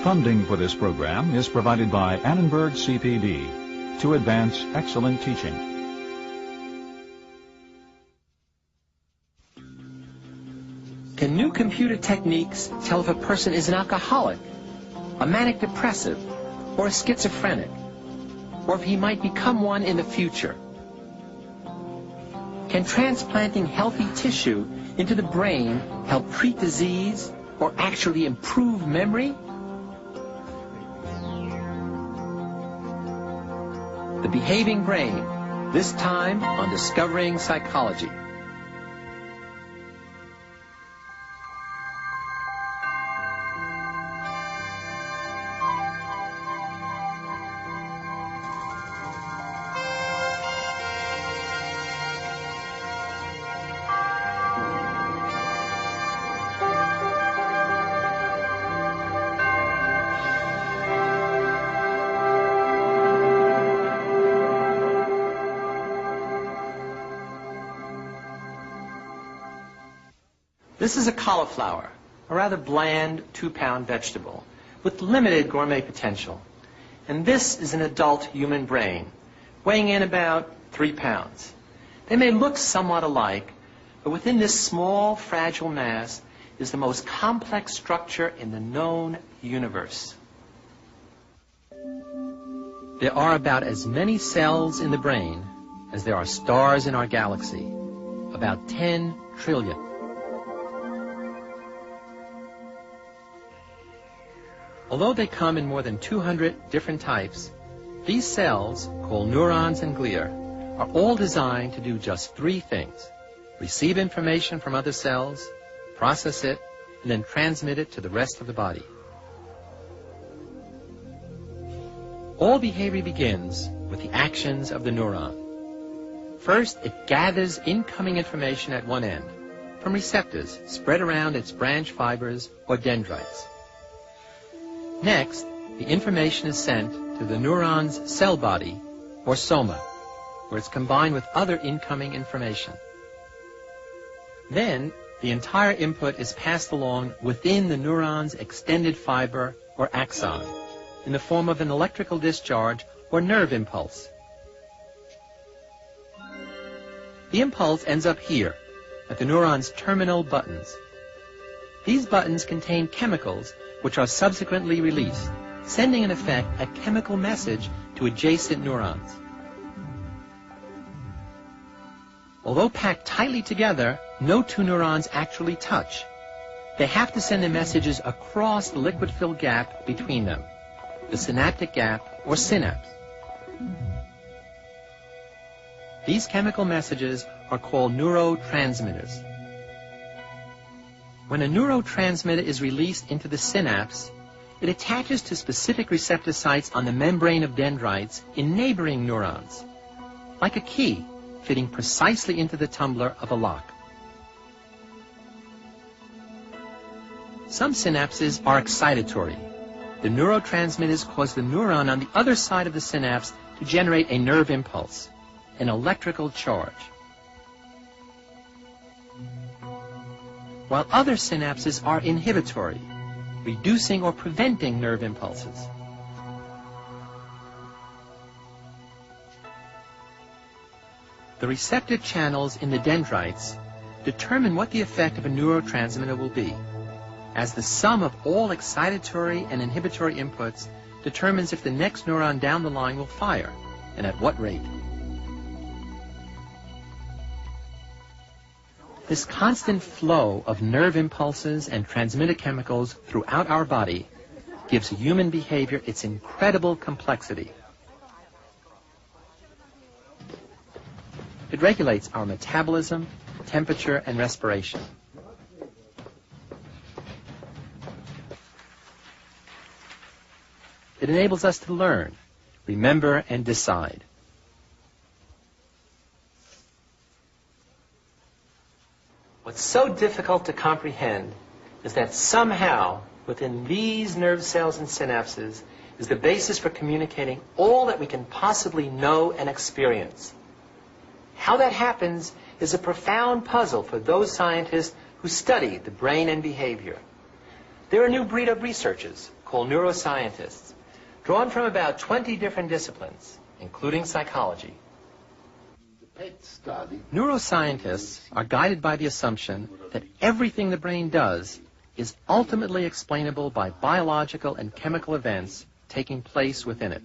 Funding for this program is provided by Annenberg CPD to advance excellent teaching. Can new computer techniques tell if a person is an alcoholic, a manic depressive, or a schizophrenic, or if he might become one in the future? Can transplanting healthy tissue into the brain help treat disease or actually improve memory? The Behaving Brain, this time on Discovering Psychology. This is a cauliflower, a rather bland 2-pound vegetable with limited gourmet potential. And this is an adult human brain, weighing in about 3 pounds. They may look somewhat alike, but within this small, fragile mass is the most complex structure in the known universe. There are about as many cells in the brain as there are stars in our galaxy, about 10 trillion. Although they come in more than 200 different types, these cells, called neurons and glia, are all designed to do just 3 things: receive information from other cells, process it, and then transmit it to the rest of the body. All behavior begins with the actions of the neuron. First, it gathers incoming information at one end from receptors spread around its branch fibers or dendrites. Next, the information is sent to the neuron's cell body, or soma, where it's combined with other incoming information. Then, the entire input is passed along within the neuron's extended fiber, or axon, in the form of an electrical discharge or nerve impulse. The impulse ends up here, at the neuron's terminal buttons. These buttons contain chemicals which are subsequently released, sending in effect a chemical message to adjacent neurons. Although packed tightly together, no 2 neurons actually touch. They have to send the messages across the liquid-filled gap between them, the synaptic gap or synapse. These chemical messages are called neurotransmitters. When a neurotransmitter is released into the synapse, it attaches to specific receptor sites on the membrane of dendrites in neighboring neurons, like a key fitting precisely into the tumbler of a lock. Some synapses are excitatory. The neurotransmitters cause the neuron on the other side of the synapse to generate a nerve impulse, an electrical charge. While other synapses are inhibitory, reducing or preventing nerve impulses. The receptor channels in the dendrites determine what the effect of a neurotransmitter will be, as the sum of all excitatory and inhibitory inputs determines if the next neuron down the line will fire, and at what rate. This constant flow of nerve impulses and transmitter chemicals throughout our body gives human behavior its incredible complexity. It regulates our metabolism, temperature, and respiration. It enables us to learn, remember, and decide. What's so difficult to comprehend is that somehow within these nerve cells and synapses is the basis for communicating all that we can possibly know and experience. How that happens is a profound puzzle for those scientists who study the brain and behavior. There are a new breed of researchers called neuroscientists, drawn from about 20 different disciplines, including psychology. Neuroscientists are guided by the assumption that everything the brain does is ultimately explainable by biological and chemical events taking place within it,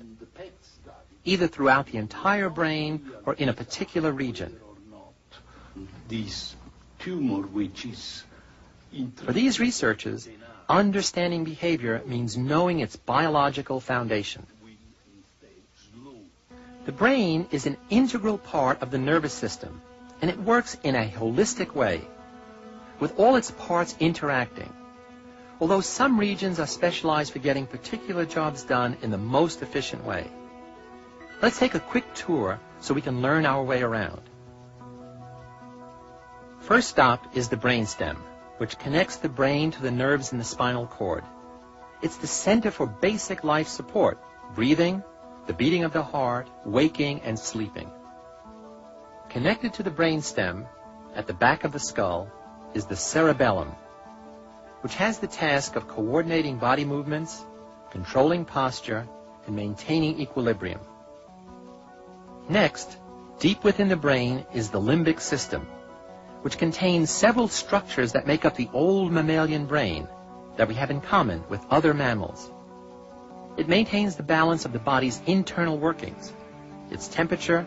either throughout the entire brain or in a particular region. This tumor which is For these researchers, understanding behavior means knowing its biological foundation. The brain is an integral part of the nervous system, and it works in a holistic way, with all its parts interacting, although some regions are specialized for getting particular jobs done in the most efficient way. Let's take a quick tour so we can learn our way around. First stop is the brainstem, which connects the brain to the nerves in the spinal cord. It's the center for basic life support, breathing, the beating of the heart, waking, and sleeping. Connected to the brainstem, at the back of the skull, is the cerebellum, which has the task of coordinating body movements, controlling posture, and maintaining equilibrium. Next, deep within the brain is the limbic system, which contains several structures that make up the old mammalian brain that we have in common with other mammals. It maintains the balance of the body's internal workings, its temperature,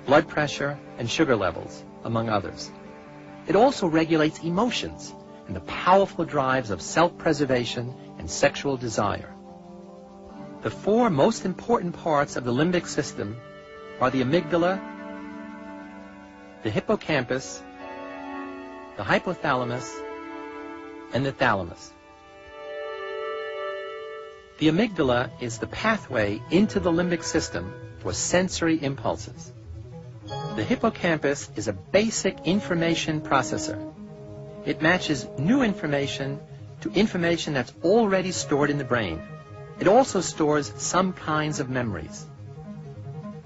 blood pressure, and sugar levels, among others. It also regulates emotions and the powerful drives of self-preservation and sexual desire. The four most important parts of the limbic system are the amygdala, the hippocampus, the hypothalamus, and the thalamus. The amygdala is the pathway into the limbic system for sensory impulses. The hippocampus is a basic information processor. It matches new information to information that's already stored in the brain. It also stores some kinds of memories.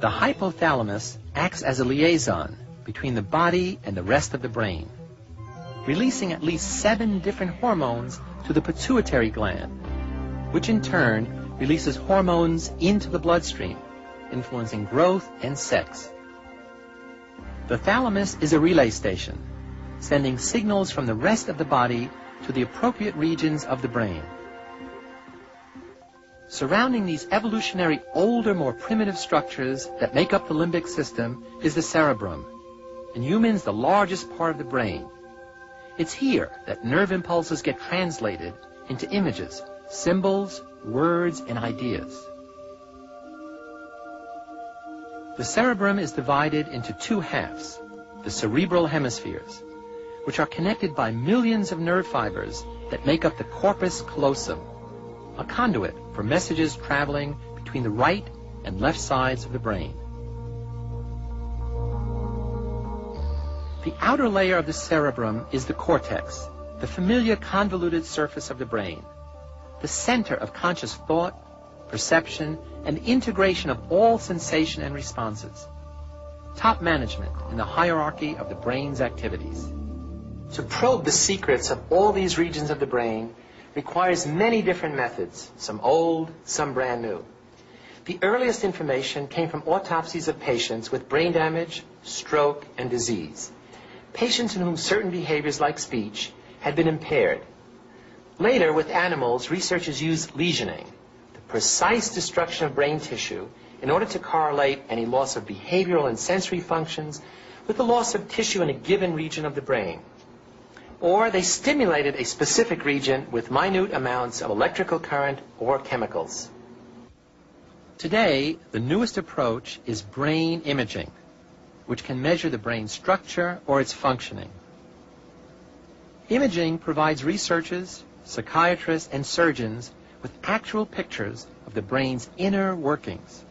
The hypothalamus acts as a liaison between the body and the rest of the brain, releasing at least 7 different hormones to the pituitary gland, which in turn releases hormones into the bloodstream, influencing growth and sex. The thalamus is a relay station, sending signals from the rest of the body to the appropriate regions of the brain. Surrounding these evolutionary, older, more primitive structures that make up the limbic system is the cerebrum, in humans the largest part of the brain. It's here that nerve impulses get translated into images, symbols, words, and ideas. The cerebrum is divided into 2 halves, the cerebral hemispheres, which are connected by millions of nerve fibers that make up the corpus callosum, a conduit for messages traveling between the right and left sides of the brain. The outer layer of the cerebrum is the cortex, the familiar convoluted surface of the brain, the center of conscious thought, perception, and integration of all sensation and responses. Top management in the hierarchy of the brain's activities. To probe the secrets of all these regions of the brain requires many different methods, some old, some brand new. The earliest information came from autopsies of patients with brain damage, stroke, and disease. Patients in whom certain behaviors like speech had been impaired. Later, with animals, researchers used lesioning, the precise destruction of brain tissue, in order to correlate any loss of behavioral and sensory functions with the loss of tissue in a given region of the brain. Or they stimulated a specific region with minute amounts of electrical current or chemicals. Today, the newest approach is brain imaging, which can measure the brain structure or its functioning. Imaging provides researchers, psychiatrists, and surgeons with actual pictures of the brain's inner workings.